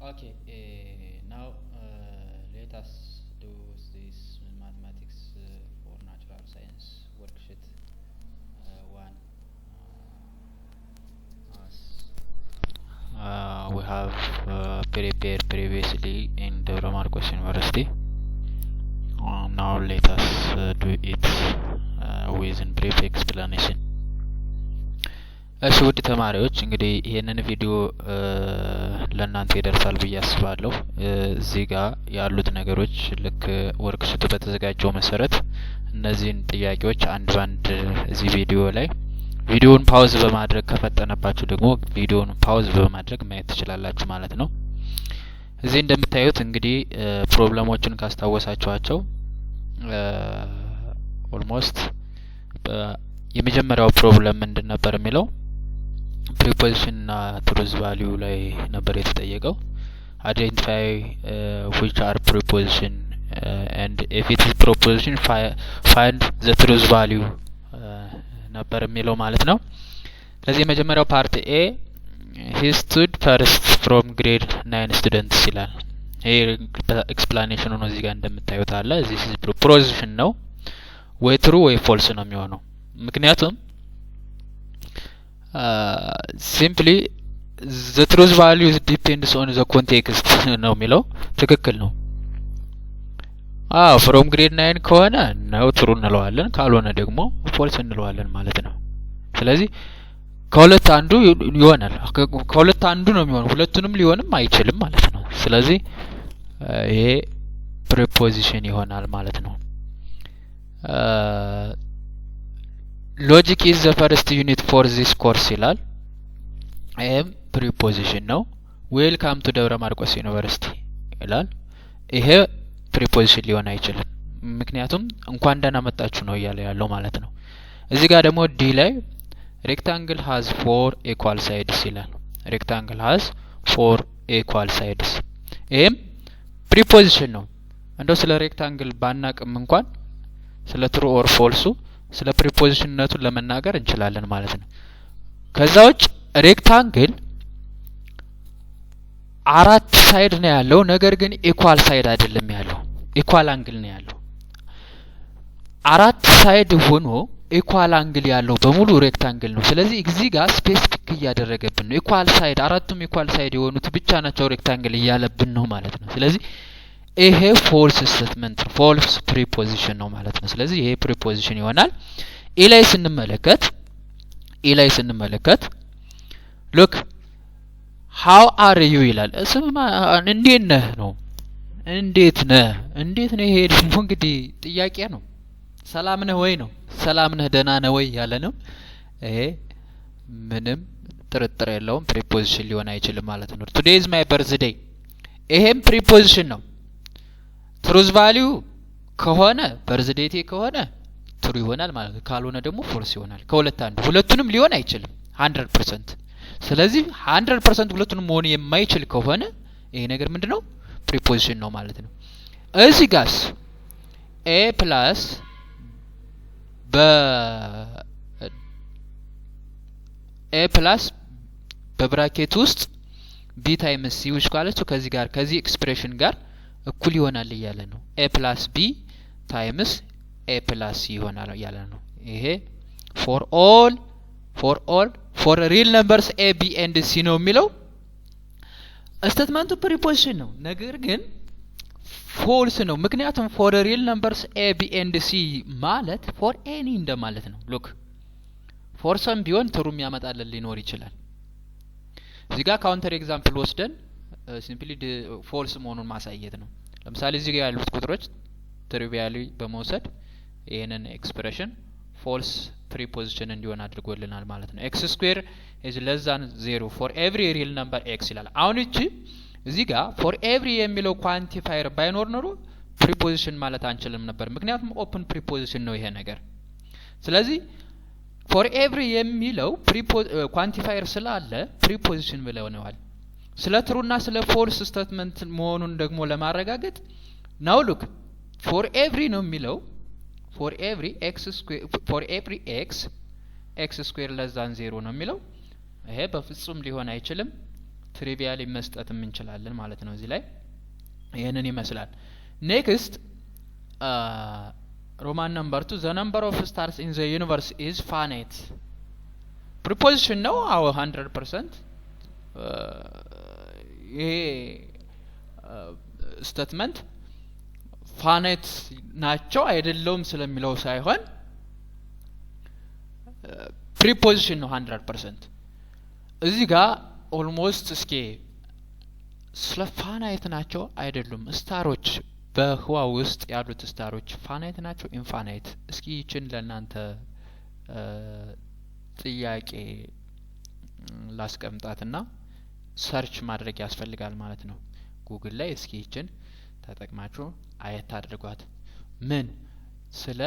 Okay, now let us do this mathematics for natural science worksheet 1. As we have prepared previously in Debre Marcos University. Now let us do it with a brief explanation. እሺ ውድ ተማሪዎች እንግዲህ ይሄንን ቪዲዮ ለእናንተ ይደርሳል ብዬ አስባለሁ። እዚህ ጋር ያሉት ነገሮች ልክ ወርክሺቱ በተዘጋጀው መሰረት እነዚህን ጥያቄዎች አንድ ባንድ እዚህ ቪዲዮ ላይ ቪዲዮውን ፓውዝ በማድረግ ከፈጠነባችሁ ደግሞ ቪዲዮውን ፓውዝ በማድረግ ማየት ትችላላችሁ ማለት ነው። እዚህ እንደምታዩት እንግዲህ ፕሮብሌሞችን ካስታወሳችኋቸው ኦልሞስት የመጀመሪያው ፕሮብሌም ምንድን ነበር የሚለው preposition truth value ላይ ነበር የተጠየቀው identify which are preposition and if it is preposition find the truth value ነበር የሚለው ማለት ነው። ስለዚህ የመጀመሪያው ፓርት A he stood first from grade 9 students ይላል። ይሄ ኤክስፕላኔሽኑ ነው እዚህ ጋር እንደምታዩት አለ። this is preposition ነው ወይ true ወይ false ነው የሚሆነው ምክንያቱም simply the truth value depends on the context ነው የሚለው ትክክል ነው። from grade 9 ከሆነ ነው true እንለዋለን ካልሆነ ደግሞ false እንለዋለን ማለት ነው። ስለዚህ ከሁለት አንዱ ይሆናል ከሁለት አንዱ ነው የሚሆነው ሁለቱንም ሊሆንም አይችልም ማለት ነው። ስለዚህ ይሄ preposition ይሆናል ማለት ነው። Logic is the first unit for this course ይላል። ይሄም preposition ነው። Welcome to ደብረ ማርቆስ ዩኒቨርሲቲ ይላል። ይሄ preposition ሊሆን አይችልም ምክንያቱም እንኳን ደህና መጣችሁ ነው እያለ ያለው ማለት ነው። እዚህ ጋር ደግሞ ዲ ላይ rectangle has 4 equal sides ይላል። rectangle has 4 equal sides ይሄም preposition ነው። እንደው ስለ rectangle ባናቅም እንኳን ስለ true or false ስለ ፕሪፖዚሽንነቱን ለመናገር እንችላለን ማለት ነው። ከዛውጭ ሬክታንግል አራት ሳይድ ነው ያለው ነገር ግን ኢኳል ሳይድ አይደለም ያለው ኢኳል አንግል ነው ያለው። አራት ሳይድ ሆኖ ኢኳል አንግል ያለው በሙሉ ሬክታንግል ነው። ስለዚህ እዚህ ጋር ስፔሲፊክ እያደረገብን ነው ኢኳል ሳይድ አራቱም ኢኳል ሳይድ የሆኑት ብቻ ናቸው ሬክታንግል እያለብን ነው ማለት ነው። ስለዚህ ይሄ ፎልስ ስቴትመንት ፎልስ ፕሪፖዚሽን ነው ማለት ነው። ስለዚህ ይሄ ፕሪፖዚሽን ይሆናል። ኤ ላይ ስንመለከት ሉክ how are you ይላል። ስማ እንዴት ነህ ነው እንዴት ነህ ይሄ ደግሞ እንግዲህ ጥያቄ ነው። ሰላም ነህ ወይ ነው ሰላም ነህ ደህና ነህ ወይ ያለ ነው። ይሄ ምንም ጥርጥር የለውም ፕሪፖዚሽን ሊሆን አይችልም ማለት ነው። today is my birthday ይሄም ፕሪፖዚሽን ነው። ትሩዝ ቫልዩ ከሆነ በርዝዴቴ ከሆነ ትሩ ይሆናል ማለት ነው ካልሆነ ደግሞ ፎልስ ይሆናል ከሁለት አንዱ ሁለቱንም ሊሆን አይችልም 100%። ስለዚህ 100% ሁለቱንም መሆን የማይችል ከሆነ ይሄ ነገር ምንድነው ፕሪፖዚሽን ነው ማለት ነው። እዚህ ጋርስ a plus በብራኬት ውስጥ b ታይምስ c ውስጥ ካለችው ከዚህ ጋር ከዚህ ኤክስፕሬሽን ጋር እኩል ይሆናል እያለ ነው። a plus b times a plus c ይሆናል እያለ ነው። ይሄ for real numbers a b and c ነው የሚለው ስቴትመንቱ ፕሪፖዚሽን ነው ነገር ግን ፎልስ ነው ምክንያቱም for real numbers a b and c ማለት for any እንደማለት ነው። ሉክ for some ቢሆን ትሩም ያመጣልን ሊኖር ይችላል። እዚህ ጋር ካውንተር ኤግዛምፕል ወስደን ሲምፕሊ ፎልስ መሆኑን ማሳየት ነው። ለምሳሌ እዚህ ጋር ያሉት ቁጥሮች ትሪቪያሊ በመውሰድ ይሄንን ኤክስፕሬሽን ፎልስ ፕሪፖዚሽን እንዲሆን አድርጎልናል ማለት ነው። x ስኩዌር is less than 0 for every real number x ይላል። አሁን እዚህ ጋር for every የሚለው ኳንቲፋየር ባይኖር ኖሮ ፕሪፖዚሽን ማለት አንችልም ነበር ምክንያቱም ኦፕን ፕሪፖዚሽን ነው ይሄ ነገር። ስለዚህ for every የሚለው ኳንቲፋየር ስላለ ፕሪፖዚሽን ብለውነዋል። ስለ ትሩና ስለ ፎልስ ስቴትመንት መሆኑን ደግሞ ለማረጋገጥ now look for every ነው የሚለው for every x square less than 0 ነው የሚለው ይሄ በፍጹም ሊሆን አይችልም ትሪቪያሊ መስጠትም እንችላለን ማለት ነው። እዚህ ላይ ይሄንን ይመስላል። ኔክስት ሮማን ነምበር 2 the number of stars in the universe is finite preposition ነው። አዎ 100% ይሄ ስቴትመንት ፋናይት ናቸው አይደለም ስለሚለው ሳይሆን ፕሪፖዚሽን ነው 100%። እዚህ ጋር ኦልሞስት እስኪ ስለ ፋናይት ናቸው አይደሉም ስታሮች በህዋ ውስጥ ያሉት ስታሮች ፋናይት ናቸው ኢንፋናይት? እስኪ ይችን ለእናንተ ጥያቄ ላስቀምጣትና ሰርች ማድረግ ያስፈልጋል ማለት ነው። ጉግል ላይ እስኪ ይችን ተጠቅማችሁ አየት አድርጓት። ምን ስለ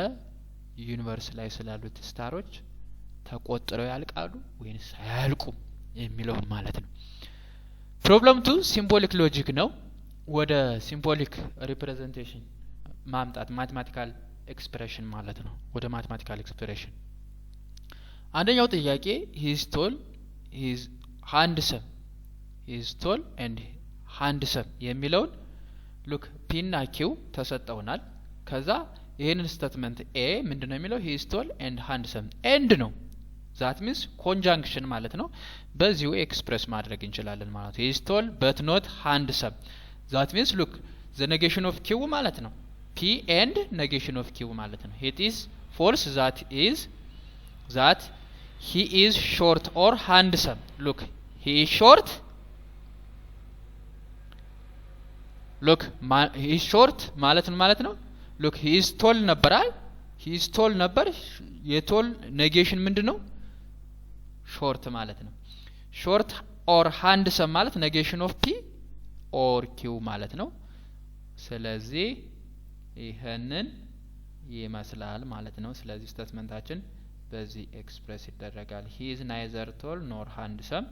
ዩኒቨርስ ላይ ስላሉት ስታሮች ተቆጥረው ያልቃሉ ወይንስ አያልቁም የሚለው ማለት ነው። ፕሮብለም 2 ሲምቦሊክ ሎጂክ ነው። ወደ ሲምቦሊክ ሪፕሬዘንቴሽን ማምጣት ማቴማቲካል ኤክስፕሬሽን ማለት ነው። ወደ ማቴማቲካል ኤክስፕሬሽን አንደኛው ጥያቄ he is tall he is handsome he is tall and handsome የሚለውን ሉክ ፒ እና ኪው ተሰጠውናል። ከዛ ይሄንን ስቴትመንት ኤ ምንድነው የሚለው he is tall and handsome ኤንድ ነው። that means conjunction ማለት ነው። በዚሁ ኤክስፕሬስ ማድረግ እንችላለን ማለት ነው። he is tall but not handsome that means look the negation of q ማለት ነው። p and negation of q ማለት ነው። it is false that he is short or handsome look he is short look he is short ማለት ነው። look he is tall ነበራል he is tall ነበር የቶል ኔጌሽን ምንድነው short ማለት ነው። short or handsome ማለት negation of p or q ማለት ነው። ስለዚህ ይሄንን ይመስላል ማለት ነው። ስለዚህ ስቴትመንታችን በዚህ ኤክስፕሬስ ይደረጋል። he is neither tall nor handsome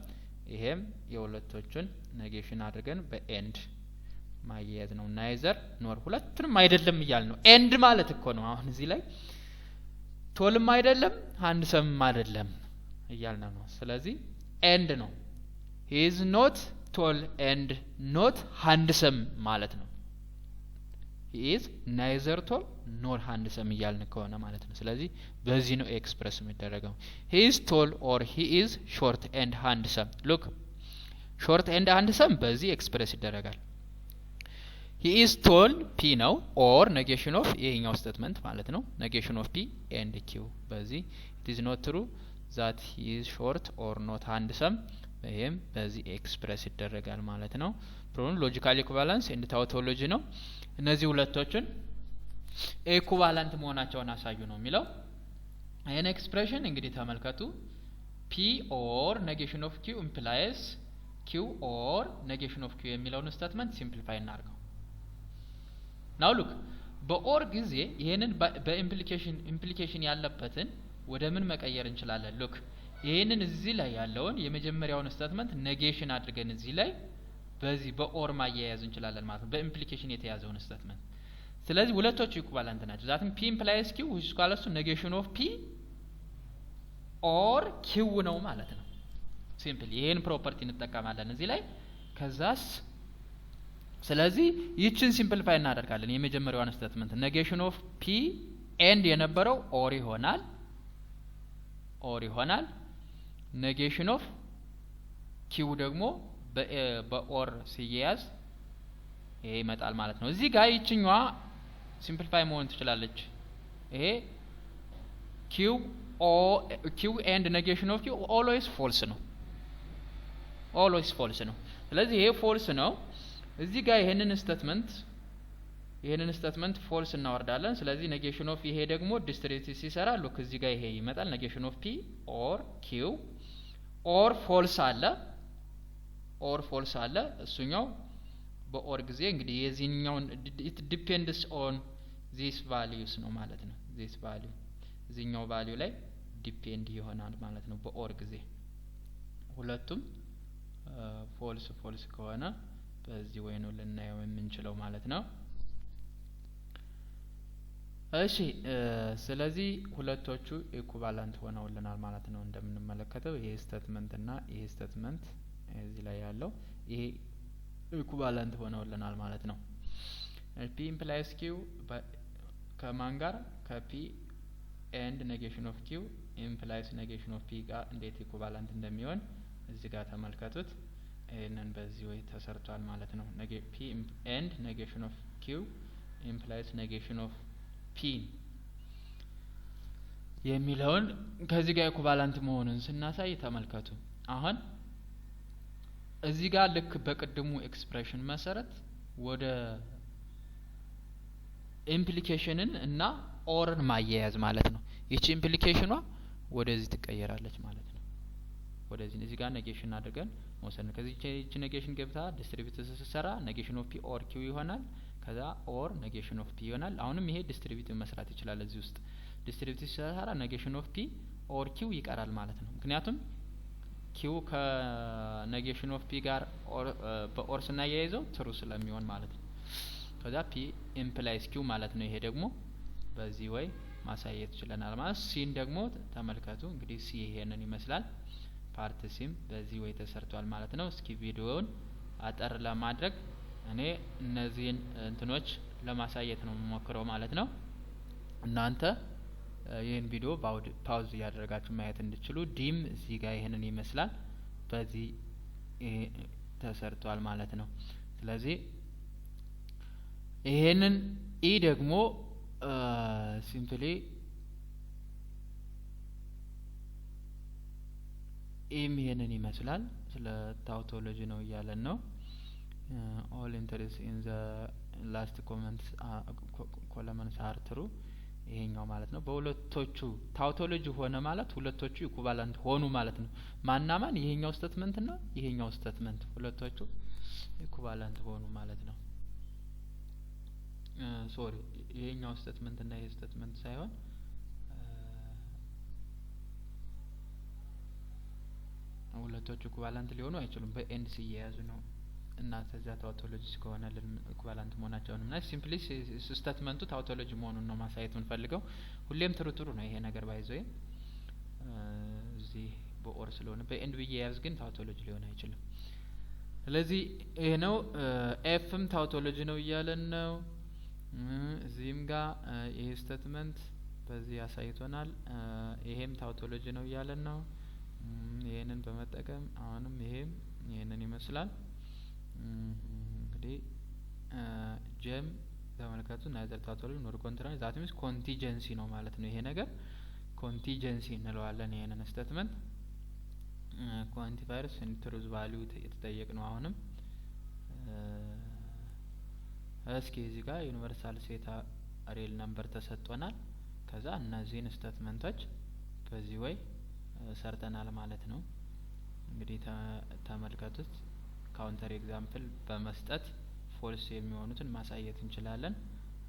ይሄም የሁለቶቹን ኔጌሽን አድርገን በኤንድ ማያያዝ ነው። neither nor ሁለቱንም አይደለም እያል ነው። ኤንድ ማለት እኮ ነው። አሁን እዚህ ላይ ቶልም አይደለም handsome አይደለም እያልን ነው። ስለዚህ ኤንድ ነው። he is not tall and not handsome ማለት ነው። he is neither tall nor handsome እያልን ከሆነ ማለት ነው። ስለዚህ በዚህ ነው ኤክስፕረስ የሚደረገው። he is tall or he is short and handsome look short and handsome በዚህ ኤክስፕረስ ይደረጋል። he is tall p ነው or negation of ይሄኛው ስቴትመንት ማለት ነው። negation of p and q በዚህ it is not true that he is short or not handsome ይሄም በዚህ ኤክስፕረስ ይደረጋል ማለት ነው። ፕሮብለም ሎጂካል ኢኩቫለንስ ኤንድ ታውቶሎጂ ነው። እነዚህ ሁለቶችን ኢኩቫለንት መሆናቸውን አሳዩ ነው የሚለው። ይሄን ኤክስፕሬሽን እንግዲህ ተመልከቱ። p or negation of q implies q or negation of q የሚለውን ስቴትመንት ሲምፕሊፋይ እናድርገው። ናው ሉክ በኦር ጊዜ ይሄንን በኢምፕሊኬሽን ያለበትን ወደ ምን መቀየር እንችላለን? ሉክ ይሄንን እዚህ ላይ ያለውን የመጀመሪያውን ስቴትመንት ኔጌሽን አድርገን እዚህ ላይ በዚህ በኦር ማያያዝ እንችላለን ማለት ነው። በኢምፕሊኬሽን የተያዘውን ስቴትመንት። ስለዚህ ሁለቶቹ ኢኩቫለንት ናቸው። ዛትም p implies q which is equal to negation of p or q ነው ማለት ነው። ሲምፕሊ ይሄን ፕሮፐርቲ እንጠቀማለን እዚህ ላይ ከዛስ ስለዚህ ይችን ሲምፕሊፋይ እናደርጋለን። የመጀመሪያውን ስቴትመንት negation of p and የነበረው or ይሆናል negation of q ደግሞ በኦር ሲያያዝ ይሄ ይመጣል ማለት ነው። እዚህ ጋር ይችኛዋ ሲምፕሊፋይ መሆን ትችላለች። ይሄ q and negation of q always false ነው። ስለዚህ ይሄ ፎልስ ነው። እዚህ ጋር ይሄንን ስቴትመንት ፎልስ እናወርዳለን። ስለዚህ negation of ይሄ ደግሞ ዲስትሪቢዩቲቭ ሲሰራ ሉክ እዚህ ጋር ይሄ ይመጣል negation of p or q or false አለ እሱኛው በኦር ጊዜ እንግዲህ የዚህኛውን it depends on this values ነው ማለት ነው። this value እዚህኛው ቫልዩ ላይ ዲፔንድ ይሆናል ማለት ነው በኦር ጊዜ። ሁለቱም ፎልስ ከሆነ በዚህ ወይ ነው ልናየው የምንችለው ማለት ነው። እሺ ስለዚህ ሁለቶቹ ኢኩቫለንት ሆነውልናል ማለት ነው። እንደምንመለከተው ይሄ ስቴትመንት እና ይሄ ስቴትመንት እዚህ ላይ ያለው ይሄ ኢኩቫለንት ሆነውልናል ማለት ነው። ፒ ኢምፕላይስ ኪው ከማን ጋር ከፒ ኤንድ ኔጌሽን ኦፍ ኪው ኢምፕላይስ ኔጌሽን ኦፍ ፒ ጋር እንዴት ኢኩቫለንት እንደሚሆን እዚህ ጋር ተመልከቱት። ይሄንን በዚህ ወይ ተሰርቷል ማለት ነው። ፒ ኤንድ ኔጌሽን ኦፍ ኪው ኢምፕላይስ ኔጌሽን ኦፍ ፒ የሚለውን ከዚህ ጋር ኢኩቫለንት መሆኑን ስናሳይ ተመልከቱ። አሁን እዚህ ጋር ልክ በቅድሙ ኤክስፕሬሽን መሰረት ወደ ኢምፕሊኬሽንን እና ኦርን ማያያዝ ማለት ነው። ይቺ ኢምፕሊኬሽኗ ወደዚህ ትቀየራለች ማለት ነው። ወደዚህ እዚህ ጋር ኔጌሽን አድርገን መውሰድ ነው። ከዚህ ይቺ ኔጌሽን ገብታ ዲስትሪቢዩት ስትሰራ ኔጌሽን ኦፍ ፒ ኦር ኪው ይሆናል። ከዛ ኦር ኔጌሽን ኦፍ ፒ ይሆናል። አሁንም ይሄ ዲስትሪቢዩት መስራት ይችላል። እዚህ ውስጥ ዲስትሪቢዩት ሲሰራ ኔጌሽን ኦፍ ፒ ኦር ኪው ይቀራል ማለት ነው። ምክንያቱም ኪው ከኔጌሽን ኦፍ ፒ ጋር በኦር ስናያይዘው ትሩ ስለሚሆን ማለት ነው። ከዛ ፒ ኢምፕላይስ ኪው ማለት ነው። ይሄ ደግሞ በዚህ ወይ ማሳየት ይችላል ማለት። ሲን ደግሞ ተመልከቱ እንግዲህ ሲ ይሄንን ይመስላል። ፓርት ሲም በዚህ ወይ ተሰርቷል ማለት ነው። እስኪ ቪዲዮውን አጠር ለማድረግ እኔ እነዚህን እንትኖች ለማሳየት ነው የምሞክረው ማለት ነው። እናንተ ይህን ቪዲዮ ፓውዝ እያደረጋችሁ ማየት እንድችሉ። ዲም እዚህ ጋር ይሄንን ይመስላል። በዚህ ተሰርቷል ማለት ነው። ስለዚህ ይሄንን ኢ ደግሞ ሲምፕሊ ኢም ይሄንን ይመስላል። ስለ ታውቶሎጂ ነው እያለን ነው። ኦል ኢንተረስት ኢን ዘ ላስት ኮመንትስ ኮለመንስ አር ትሩ ይሄኛው ማለት ነው። በሁለቶቹ ታውቶሎጂ ሆነ ማለት ሁለቶቹ ኢኩቫለንት ሆኑ ማለት ነው። ማናማን ይሄኛው ስቴትመንት እና ይሄኛው ስቴትመንት ሁለቶቹ ኢኩቫለንት ሆኑ ማለት ነው። ሶሪ ይሄኛው ስቴትመንት እና ይሄ ስቴትመንት ሳይሆን ሁለቶቹ ኢኩቫለንት ሊሆኑ አይችሉም። በኤንድ ሲያያዙ ነው እና ተዛ ታውቶሎጂ ከሆነ ኢኩቫለንት መሆናቸውን እና ሲምፕሊ ስቴትመንቱ ታውቶሎጂ መሆኑን ነው ማሳየት የምንፈልገው። ሁሌም ትሩ ነው ይሄ ነገር ባይዘው እዚህ በኦር ስለሆነ በኤንድ ብያያዝ ግን ታውቶሎጂ ሊሆን አይችልም። ስለዚህ ይሄ ነው። ኤፍም ታውቶሎጂ ነው እያለን ነው። እዚህም ጋር ይሄ ስቴትመንት በዚህ ያሳይቶናል። ይሄም ታውቶሎጂ ነው እያለን ነው። ይሄንን በመጠቀም አሁንም ይሄም ይሄንን ይመስላል። እንግዲህ ጀም ተመልከቱ። ናይዘር ታውቶሎጂ ኖር ኮንትራሪ ዛት ሚንስ ኮንቲጀንሲ ነው ማለት ነው። ይሄ ነገር ኮንቲጀንሲ እንለዋለን። ይሄንን ስቴትመንት ኳንቲፋየርስ ኢን ትሩዝ ቫልዩ የተጠየቅ ነው። አሁንም እስኪ እዚህ ጋር ዩኒቨርሳል ሴት ሪል ነምበር ተሰጥቶናል። ከዛ እነዚህን ስቴትመንቶች በዚህ ወይ ሰርተናል ማለት ነው። እንግዲህ ተመልከቱት። ካውንተር ኤግዛምፕል በመስጠት ፎልስ የሚሆኑትን ማሳየት እንችላለን።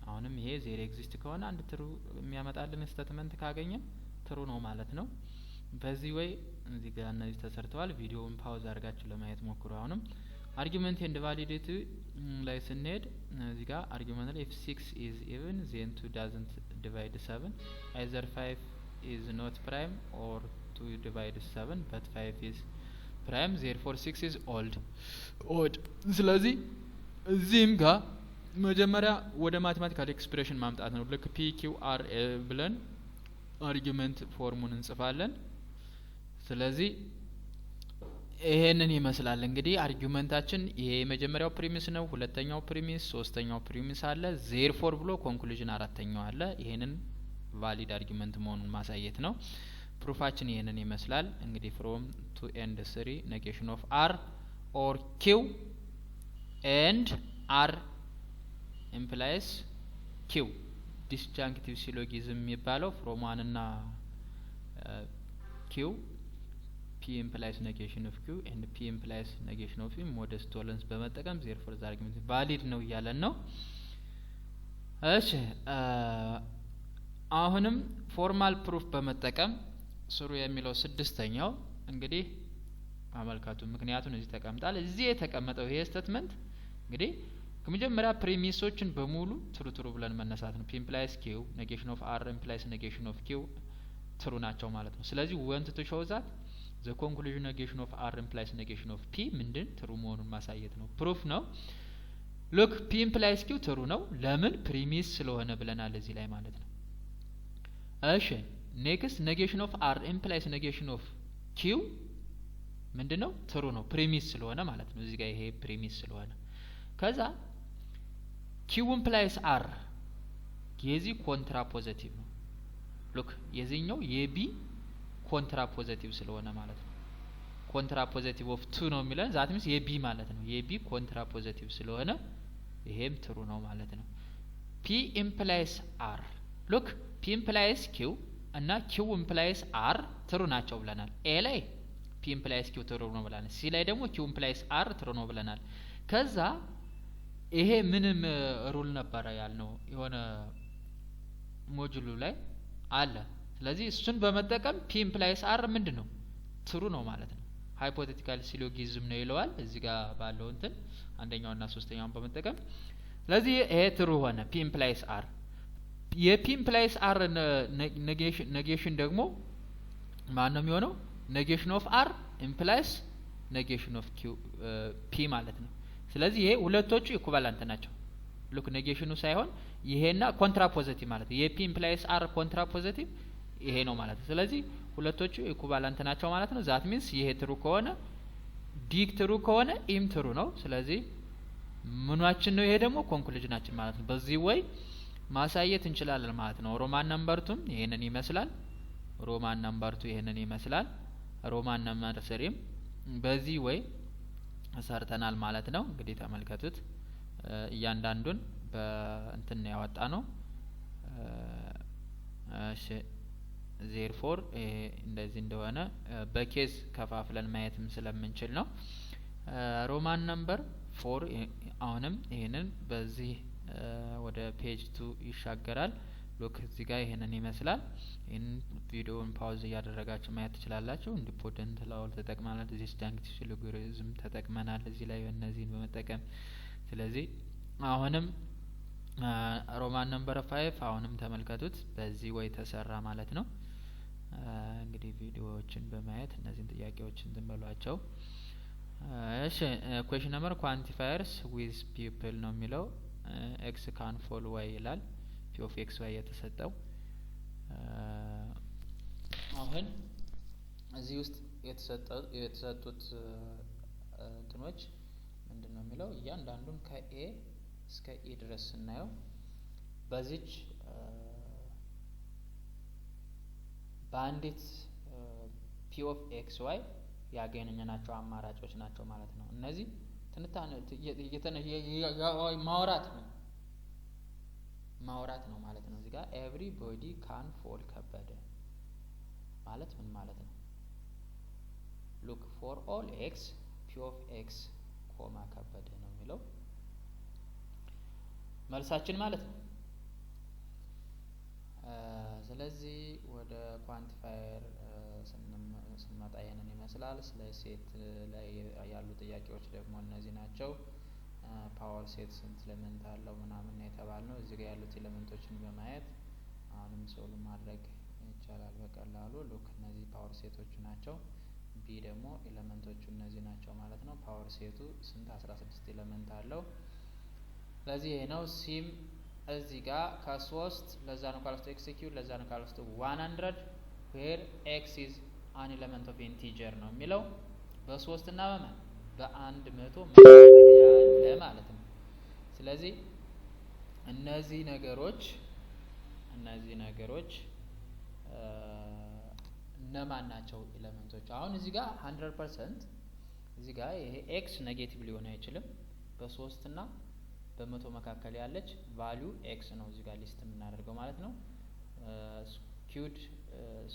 አሁንም ይሄ ዜሮ ኤግዚስት ከሆነ አንድ ትሩ የሚያመጣልን ስቴትመንት ካገኘን ትሩ ነው ማለት ነው። በዚህ ወይ እዚህ ጋር እነዚህ ተሰርተዋል። ቪዲዮውን ፓውዝ አድርጋችሁ ለማየት ሞክሩ። አሁንም አርጊመንት ኤንድ ቫሊዲቲ ላይ ስንሄድ እዚህ ጋር አርጊመንት ላይ if 6 is even then 2 doesn't divide 7 either 5 is not prime or 2 divides 7 but 5 is prime therefore 6 is odd. ስለዚህ እዚህም ጋር መጀመሪያ ወደ ማቴማቲካል ኤክስፕሬሽን ማምጣት ነው። ልክ ፒ ኪው አር ብለን አርጊመንት ፎርሙን እንጽፋለን። ስለዚህ ይሄንን ይመስላል እንግዲህ አርጊመንታችን። ይሄ የመጀመሪያው ፕሪሚስ ነው፣ ሁለተኛው ፕሪሚስ፣ ሶስተኛው ፕሪሚስ አለ፣ ዜርፎር ብሎ ኮንክሉዥን አራተኛው አለ። ይሄንን ቫሊድ አርጊመንት መሆኑን ማሳየት ነው። ፕሩፋችን ይሄንን ይመስላል እንግዲህ ፍሮም 2 and 3 ኔጌሽን ኦፍ አር ኦር ኪው ኤንድ አር ኢምፕላይስ ኪው ዲስጃንክቲቭ ሲሎጊዝም የሚባለው ፍሮም 1 እና ኪው ፒ ኢምፕላይስ ኔጌሽን ኦፍ ኪው ኤንድ ፒ ኢምፕላይስ ኔጌሽን ኦፍ ፒ ሞደስ ቶለንስ በመጠቀም ዜርፎር ዘ አርጊመንት ቫሊድ ነው እያለን ነው። እሺ አሁንም ፎርማል ፕሩፍ በመጠቀም ስሩ የሚለው ስድስተኛው እንግዲህ አመልካቱ። ምክንያቱም እዚህ ተቀምጣል። እዚህ የተቀመጠው ይሄ ስቴትመንት እንግዲህ ከመጀመሪያ ፕሪሚሶችን በሙሉ ትሩ ብለን መነሳት ነው። ፒ ኢምፕላይስ ኪው ኔጌሽን ኦፍ አር ኢምፕላይስ ኔጌሽን ኦፍ ኪው ትሩ ናቸው ማለት ነው። ስለዚህ ወንት ቱ ሾው ዛት the conclusion negation of R implies negation of P ምንድን true መሆኑን ማሳየት ነው proof ነው look P implies Q true ነው ለምን premise ስለሆነ ብለናል እዚህ ላይ ማለት ነው እሺ next negation of R implies negation of Q ምንድነው true ነው premise ስለሆነ ማለት ነው እዚህ ጋር ይሄ premise ስለሆነ ከዛ Q implies R የዚህ ኮንትራ ፖዚቲቭ ነው look የዚህኛው የB ኮንትራ ፖዚቲቭ ስለሆነ ማለት ነው ኮንትራ ፖዚቲቭ ኦፍ 2 ነው የሚለን ዛት ሚንስ የB ማለት ነው የB ኮንትራ ፖዚቲቭ ስለሆነ ይሄም ትሩ ነው ማለት ነው P implies R look P implies Q እና Q implies R ትሩ ናቸው ብለናል A ላይ P implies Q ትሩ ነው ብለናል C ላይ ደግሞ Q implies R ትሩ ነው ብለናል ከዛ ይሄ ምንም ሩል ነበር ያልነው የሆነ ሞጁሉ ላይ አለ ስለዚህ እሱን በመጠቀም P implies R ምንድነው ትሩ ነው ማለት ነው ሃይፖቴቲካል ሲሎጊዝም ነው ይለዋል እዚህ ጋር ባለው እንትን አንደኛውና ሶስተኛውን በመጠቀም ስለዚህ ይሄ ትሩ ሆነ P implies R የP implies R negation ደግሞ ማን ነው የሚሆነው negation of R implies negation of Q P ማለት ነው ስለዚህ ይሄ ሁለቶቹ ኢኩቫለንት ናቸው ሉክ ኔጌሽኑ ሳይሆን ይሄና ኮንትራ ፖዚቲቭ ማለት ነው የP implies R ኮንትራ ፖዚቲቭ ይሄ ነው ማለት ነው ስለዚህ ሁለቶቹ ኢኩቫለንት ናቸው ማለት ነው ዛት ሚንስ ይሄ ትሩ ከሆነ ዲክ ትሩ ከሆነ ኢም ትሩ ነው ስለዚህ ምኗችን ነው ይሄ ደግሞ ኮንክሉዥናችን ማለት ነው በዚህ ወይ ማሳየት እንችላለን ማለት ነው ሮማን ነምበርቱም ይሄንን ይመስላል ሮማን ነምበርቱ ይሄንን ይመስላል ሮማን ነምበር 3 በዚህ ወይ ሰርተናል ማለት ነው እንግዲህ ተመልከቱት እያንዳንዱን በእንትን ያወጣ ነው እሺ therefore እንደዚህ እንደሆነ በኬዝ ከፋፍለን ማየትም ስለምንችል ነው ሮማን ነምበር 4 አሁንም ይሄንን በዚህ ወደ ፔጅ 2 ይሻገራል ሎክ እዚህ ጋር ይሄንን ይመስላል ይሄን ቪዲዮውን ፓውዝ እያደረጋችሁ ማየት ትችላላችሁ ኢንዲፔንደንት ላውል ተጠቅመናል ዲስጃንክቲቭ ሲሎጊዝም ተጠቅመናል እዚህ ላይ እነዚህን በመጠቀም ስለዚህ አሁንም ሮማን ነምበር 5 አሁንም ተመልከቱት በዚህ ወይ ተሰራ ማለት ነው እንግዲህ ቪዲዮዎችን በማየት እነዚህን ጥያቄዎችን ተንበሏቸው እሺ ኩዌስቸን ነምበር ኳንቲፋየርስ ዊዝ ፒፕል ነው የሚለው x can fall y ይላል p of x y የተሰጠው አሁን እዚህ ውስጥ የተሰጡት እንትኖች ምንድነው የሚለው እያንዳንዱን ከa እስከ e ድረስ እናየው በዚች ባንዲት p of x y ያገኘናቸው አማራጮች ናቸው ማለት ነው እነዚህ ትንታኔ ማውራት ነው ማለት ነው እዚህ ጋር everybody can fall ከበደ ማለት ምን ማለት ነው look for all x p of x ከበደ ነው የሚለው መልሳችን ማለት ነው ስለዚህ ወደ ኳንቲፋየር ስንመጣ ይሄንን ይመስላል ስለ ሴት ላይ ያሉ ጥያቄዎች ደግሞ እነዚህ ናቸው ፓወር ሴት ስንት ኤሌመንት አለው ምናምን ነው የተባልነው እዚህ ጋር ያሉት ኤሌመንቶችን በማየት አሁንም ሶልቭ ማድረግ ይቻላል በቀላሉ ሉክ እነዚህ ፓወር ሴቶች ናቸው ቢ ደግሞ ኤሌመንቶቹ እነዚህ ናቸው ማለት ነው ፓወር ሴቱ ስንት 16 ኤሌመንት አለው ስለዚህ ይሄ ነው ሲም እዚህ ጋር ከ3 ለዛ ነው ካልስቶ ኤክስኪዩት ለዛ ነው ካልስቶ 100 where x is an element of integer ነው የሚለው በ3 እና በ100 ያለ ማለት ነው ስለዚህ እነዚህ ነገሮች እነማን ናቸው ኤሌመንቶች አሁን እዚህ ጋር 100% እዚህ ጋር ይሄ x ኔጌቲቭ ሊሆን አይችልም በ3 እና በ100 መካከል ያለች ቫልዩ x ነው እዚህ ጋር ሊስት የምናደርገው ማለት ነው ስኩድ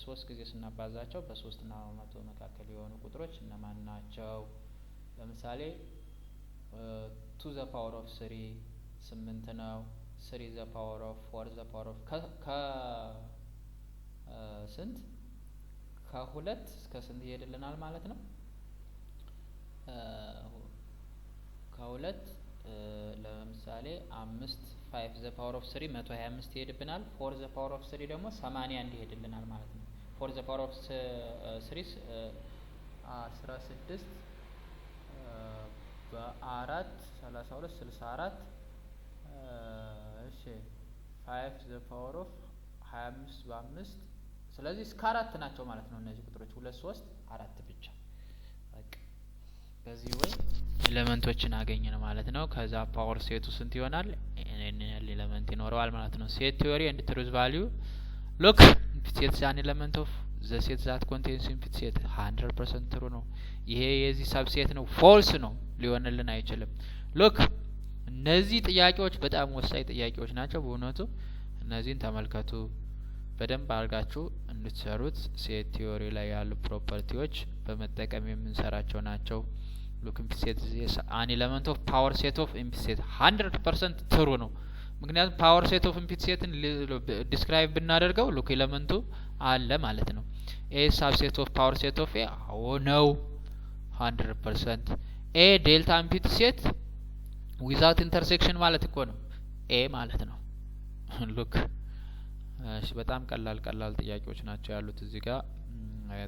3 ጊዜ ስናባዛቸው በ3 እና በ100 መካከል የሆኑ ቁጥሮች እነማን ናቸው ለምሳሌ 2 the power of 3 8 ነው 3 the power of 4 the power of ስንት ከሁለት እስከ ስንት ይሄድልናል ማለት ነው ከሁለት ለምሳሌ 5 5 the power of 3 125 ይሄድብናል 4 the power of 3 ደግሞ 81 ይሄድልናል ማለት ነው 4 the power of 3 16 በ4 32 64 እሺ 5 ዘ ፓወር ኦፍ 25 በ5 ስለዚህ እስከ 4 ናቸው ማለት ነው እነዚህ ቁጥሮች 2 3 4 ብቻ በቃ በዚህ ወይ ኤሌመንቶችን አገኘን ማለት ነው። ከዛ ፓወር ሴቱ ስንት ይሆናል? ኤሌመንት ይኖረዋል ማለት ነው። ሴት ቲዮሪ ኤንድ ትሩዝ ቫልዩ ሉክ ኢምፕሊሲት ሴት አን ኤሌመንት ኦፍ ዘ ሴት ዛት ኮንቴንስ ኢምፕሊሲት ሴት 100% ትሩ ነው። ይሄ የዚህ ሰብሴት ነው፣ ፎልስ ነው፣ ሊሆንልን አይችልም። ሉክ እነዚህ ጥያቄዎች በጣም ወሳኝ ጥያቄዎች ናቸው በእውነቱ። እነዚህን ተመልከቱ በደንብ አድርጋችሁ እንድትሰሩት። ሴት ቲዮሪ ላይ ያሉ ፕሮፐርቲዎች በመጠቀም የምንሰራቸው ናቸው። ሉክ ኢምፕሊሲት አን ኤሌመንት ኦፍ ፓወር ሴት ኦፍ ኢምፕሊሲት 100% ትሩ ነው። ምክንያቱም ፓወር ሴት ኦፍ ኢምፕሊሲትን ዲስክራይብ ብናደርገው ሉክ ኤሌመንቱ አለ ማለት ነው። ኤ ሳብሴት ኦፍ ፓወር ሴት ኦፍ ኤ አዎ ነው 100%። ኤ ዴልታ ኢምፕሊሲት ዊዛውት ኢንተርሴክሽን ማለት እኮ ነው ኤ ማለት ነው። ሉክ እሺ በጣም ቀላል ጥያቄዎች ናቸው ያሉት እዚህ ጋር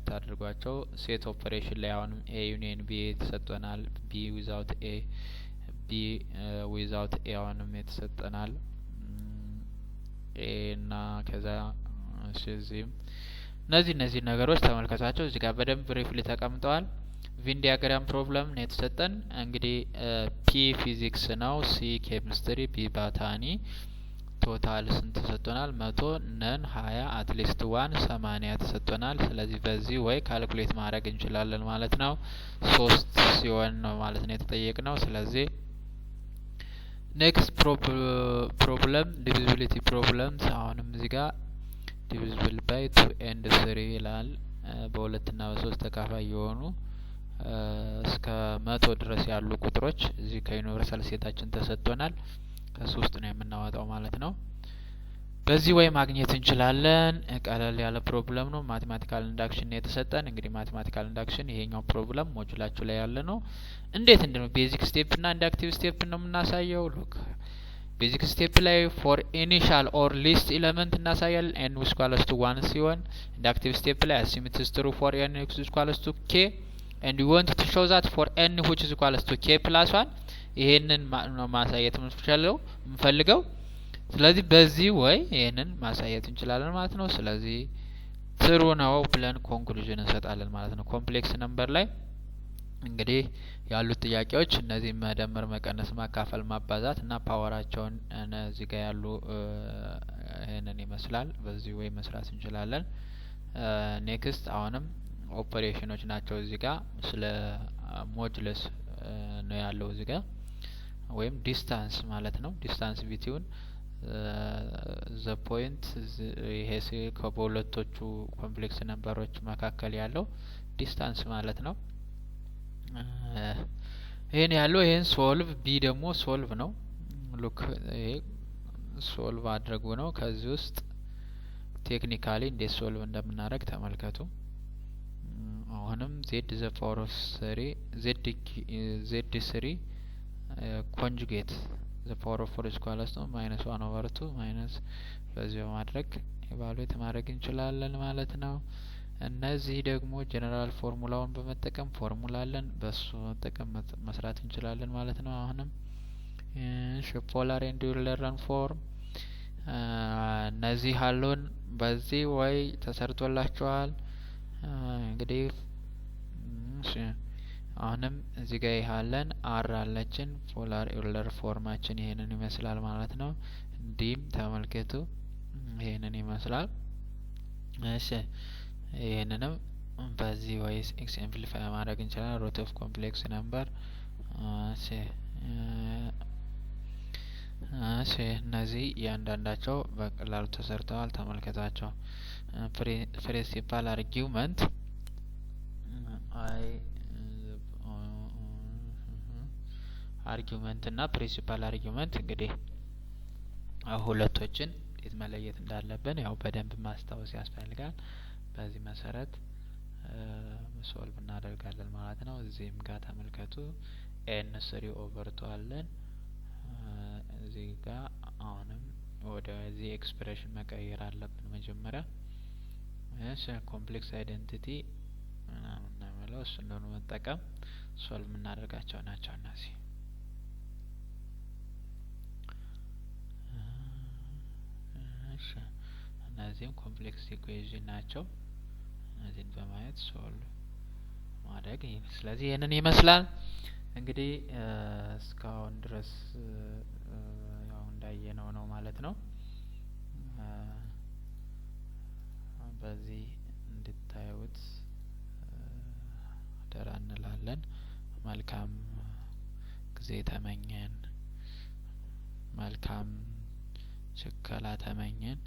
ታድርጓቸው። ሴት ኦፐሬሽን ላይ አሁንም ኤ ዩኒየን ቢ ተሰጥቶናል። ቢ ዊዛውት ኤ ቢ ዊዛውት ኤ አሁንም የተሰጠናል ኤ እና ከዛ እሺ እዚህም እነዚህ ነገሮች ተመልከቷቸው እዚህ ጋር በደንብ ብሪፍሊ ተቀምጠዋል። ቪን ዲያግራም ፕሮብለም ነው የተሰጠን እንግዲህ ፒ ፊዚክስ ነው፣ ሲ ኬሚስትሪ፣ ቢ ባታኒ ቶታል ስንት ተሰጥቶናል? 100 ነን 20 አትሊስት 1 80 ተሰጥቶናል። ስለዚህ በዚህ ወይ ካልኩሌት ማድረግ እንችላለን ማለት ነው። 3 ሲሆን ነው ማለት ነው የተጠየቅነው። ስለዚህ ኔክስት ፕሮብለም ዲቪዚቢሊቲ ፕሮብለምስ አሁንም እዚህ ጋር ዲቪዚብል ባይ 2 ኤንድ 3 ይላል። በሁለት እና በሶስት ተካፋይ የሆኑ እስከ 100 ድረስ ያሉ ቁጥሮች እዚህ ከዩኒቨርሳል ሴታችን ተሰጥቶናል። ከሶስት ነው የምናወጣው ማለት ነው። በዚህ ወይ ማግኘት እንችላለን። ቀለል ያለ ፕሮብለም ነው። ማቴማቲካል ኢንዳክሽን የተሰጠን እንግዲህ ማቴማቲካል ኢንዳክሽን ይሄኛው ፕሮብለም ሞጁላችሁ ላይ ያለ ነው። እንዴት እንደሆነ ቤዚክ ስቴፕ እና ኢንዳክቲቭ ስቴፕ ነው የምናሳየው። ሉክ ቤዚክ ስቴፕ ላይ ፎር ኢኒሻል ኦር ሊስት ኤሌመንት እናሳያለን n ኢኳልስ ቱ 1 ሲሆን ኢንዳክቲቭ ስቴፕ ላይ assume it is true for n ኢኳልስ ቱ k and we want to show that for n which is equals to k plus 1 ይሄንን ነው ማሳየት የምንፈልገው። ስለዚህ በዚህ ወይ ይሄንን ማሳየት እንችላለን ማለት ነው። ስለዚህ ትሩ ነው ብለን ኮንክሉዥን እንሰጣለን ማለት ነው። ኮምፕሌክስ ነምበር ላይ እንግዲህ ያሉት ጥያቄዎች እነዚህ መደመር፣ መቀነስ፣ ማካፈል፣ ማባዛት እና ፓወራቸውን እዚህ ጋር ያሉ ይሄንን ይመስላል። በዚህ ወይ መስራት እንችላለን። ኔክስት አሁንም ኦፐሬሽኖች ናቸው እዚህ ጋር ስለ ሞጁለስ ነው ያለው እዚህ ጋር ወይም ዲስታንስ ማለት ነው። ዲስታንስ ቢትዊን ዘ ፖይንት ይሄ ከሁለቶቹ ኮምፕሌክስ ነምበሮች መካከል ያለው ዲስታንስ ማለት ነው። ይሄን ያለው ይሄን ሶልቭ ቢ ደግሞ ሶልቭ ነው። ሉክ ይሄ ሶልቭ አድርጉ ነው። ከዚህ ውስጥ ቴክኒካሊ እንዴት ሶልቭ እንደምናደርግ ተመልከቱ። አሁንም ዜድ ዘ ፓወር ኦፍ 3 ዜድ 3 ኮንጁጌት ዘ ፓወር ኦፍ 4 ኢኳልስ ቱ -1/2 ማይነስ በዚህ በማድረግ ኢቫሉዌት ማድረግ እንችላለን ማለት ነው። እነዚህ ደግሞ ጀነራል ፎርሙላውን በመጠቀም ፎርሙላ አለን በሱ መጠቀም መስራት እንችላለን ማለት ነው። አሁንም ፖላር ኤንድ ዩለርን ፎርም እነዚህ አሉን በዚህ ወይ ተሰርቶላችኋል። እንግዲህ አሁንም እዚህ ጋር ይሃለን አር አለችን ፖላር ዩለር ፎርማችን ይሄንን ይመስላል ማለት ነው። እንዲም ተመልከቱ ይሄንን ይመስላል። እሺ ይሄንንም በዚህ ወይ ኤክsemplify ማድረግ እንችላለን። ሩት ኦፍ ኮምፕሌክስ ነምበር እሺ እነዚህ እያንዳንዳቸው በቀላሉ ተሰርተዋል ተመልከታቸው። ፕሪንሲፓል አርጊውመንት አርጊውመንት እና ፕሪንሲፓል አርጊውመንት እንግዲህ ሁለቶችን እንዴት መለየት እንዳለብን ያው በደንብ ማስታወስ ያስፈልጋል። በዚህ መሰረት ሶልቭ እናደርጋለን ማለት ነው። እዚህም ጋር ተመልከቱ ኤን 3/2 አለን እዚህ ጋር አሁንም ወደዚህ ኤክስፕሬሽን መቀየር አለብን መጀመሪያ። እሺ ኮምፕሌክስ አይደንቲቲ ያለው እሱን ነው መጠቀም ሶልቭ የምናደርጋቸው ናቸው እነዚህ። እነዚህም ኮምፕሌክስ ኢኩዌሽን ናቸው። እነዚህን በማየት ሶልቭ ማድረግ ስለዚህ ይሄንን ይመስላል እንግዲህ እስካሁን ድረስ ያው እንዳየነው ነው ማለት ነው። በዚህ እንድታዩት አደራ እንላለን። መልካም ጊዜ ተመኘን። መልካም ችከላ ተመኘን።